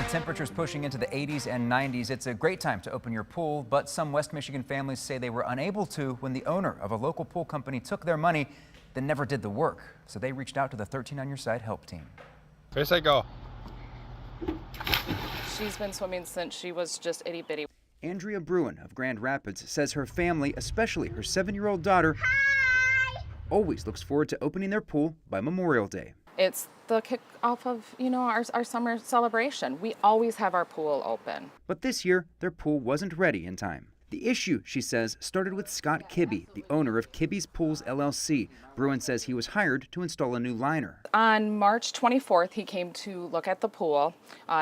With temperatures pushing into the 80s and 90s, it's a great time to open your pool, but some West Michigan families say they were unable to when the owner of a local pool company took their money, then never did the work. So they reached out to the 13 on Your Side help team. Here I go. She's been swimming since she was just itty bitty. Andrea Bruin of Grand Rapids says her family, especially her 7-year-old daughter, always looks forward to opening their pool by Memorial Day. It's the kickoff of, our summer celebration. We always have our pool open. But this year, their pool wasn't ready in time. The issue, she says, started with Scott Kibbe, the owner of Kibbe's Pools LLC. Bruin says he was hired to install a new liner. On March 24th, he came to look at the pool.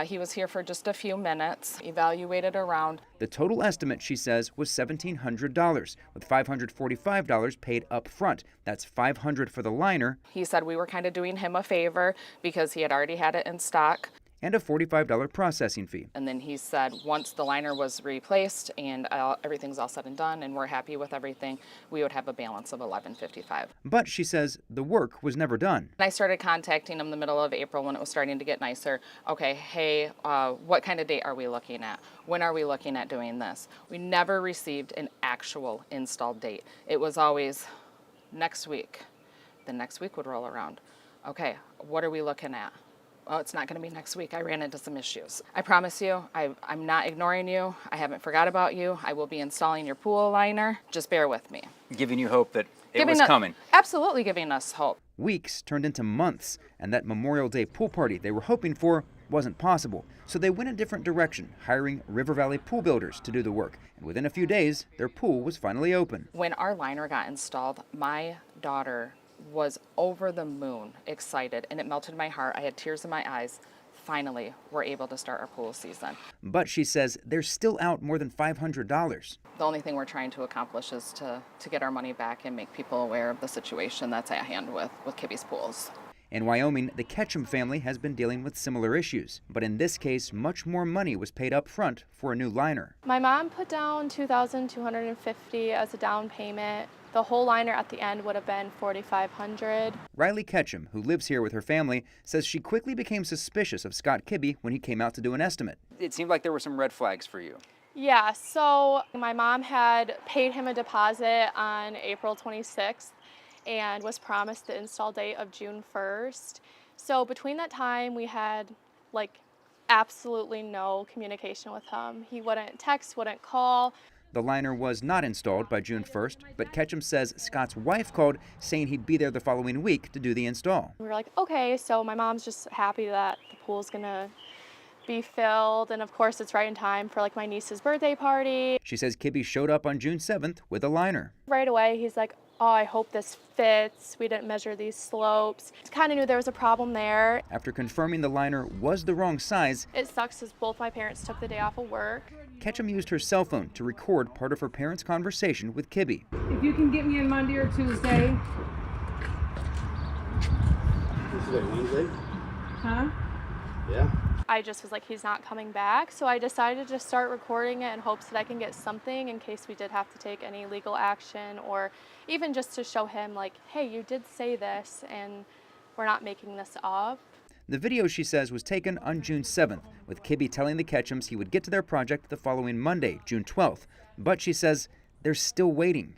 He was here for just a few minutes, evaluated around. The total estimate, she says, was $1,700, with $545 paid up front. That's $500 for the liner. He said we were kind of doing him a favor because he had already had it in stock. And a $45 processing fee. And then he said once the liner was replaced and everything's all said and done and we're happy with everything, we would have a balance of $1,155. But she says the work was never done. I started contacting him the middle of April when it was starting to get nicer. Okay, hey, what kind of date are we looking at? When are we looking at doing this? We never received an actual install date. It was always next week. The next week would roll around. Okay, what are we looking at? Oh, it's not going to be next week. I ran into some issues. I promise you, I'm not ignoring you. I haven't forgot about you. I will be installing your pool liner. Just bear with me. Giving you hope that it was coming. Absolutely giving us hope. Weeks turned into months, and that Memorial Day pool party they were hoping for wasn't possible. So they went a different direction, hiring River Valley pool builders to do the work. And within a few days, their pool was finally open. When our liner got installed, my daughter was over the moon excited, and it melted my heart. I had tears in my eyes. Finally, we're able to start our pool season. But she says they're still out more than $500. The only thing we're trying to accomplish is to get our money back and make people aware of the situation that's at hand with Kibbe's Pools. In Wyoming, the Ketchum family has been dealing with similar issues. But in this case, much more money was paid up front for a new liner. My mom put down $2,250 as a down payment. The whole liner at the end would have been $4,500. Riley Ketchum, who lives here with her family, says she quickly became suspicious of Scott Kibbe when he came out to do an estimate. It seemed like there were some red flags for you. Yeah, so my mom had paid him a deposit on April 26th and was promised the install date of June 1st. So between that time, we had absolutely no communication with him. He wouldn't text, wouldn't call. The liner was not installed by June 1st, but Ketchum says Scott's wife called saying he'd be there the following week to do the install. We were like, okay, so my mom's just happy that the pool's gonna be filled, and of course it's right in time for my niece's birthday party. She says Kibbe showed up on June 7th with a liner. Right away, he's like, oh, I hope this fits. We didn't measure these slopes. Kind of knew there was a problem there. After confirming the liner was the wrong size, it sucks as both my parents took the day off of work. Ketchum used her cell phone to record part of her parents' conversation with Kibbe. If you can get me in Monday or Tuesday. This is Wednesday? Huh? Yeah. I just was like, he's not coming back. So I decided to start recording it in hopes that I can get something in case we did have to take any legal action, or even just to show him hey, you did say this and we're not making this up. The video, she says, was taken on June 7th, with Kibbe telling the Ketchums he would get to their project the following Monday, June 12th. But she says they're still waiting.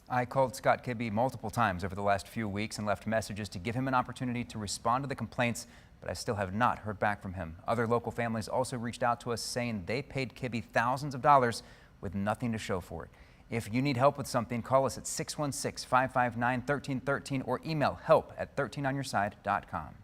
I called Scott Kibbe multiple times over the last few weeks and left messages to give him an opportunity to respond to the complaints, but I still have not heard back from him. Other local families also reached out to us saying they paid Kibbe thousands of dollars with nothing to show for it. If you need help with something, call us at 616-559-1313 or email help@13onyourside.com.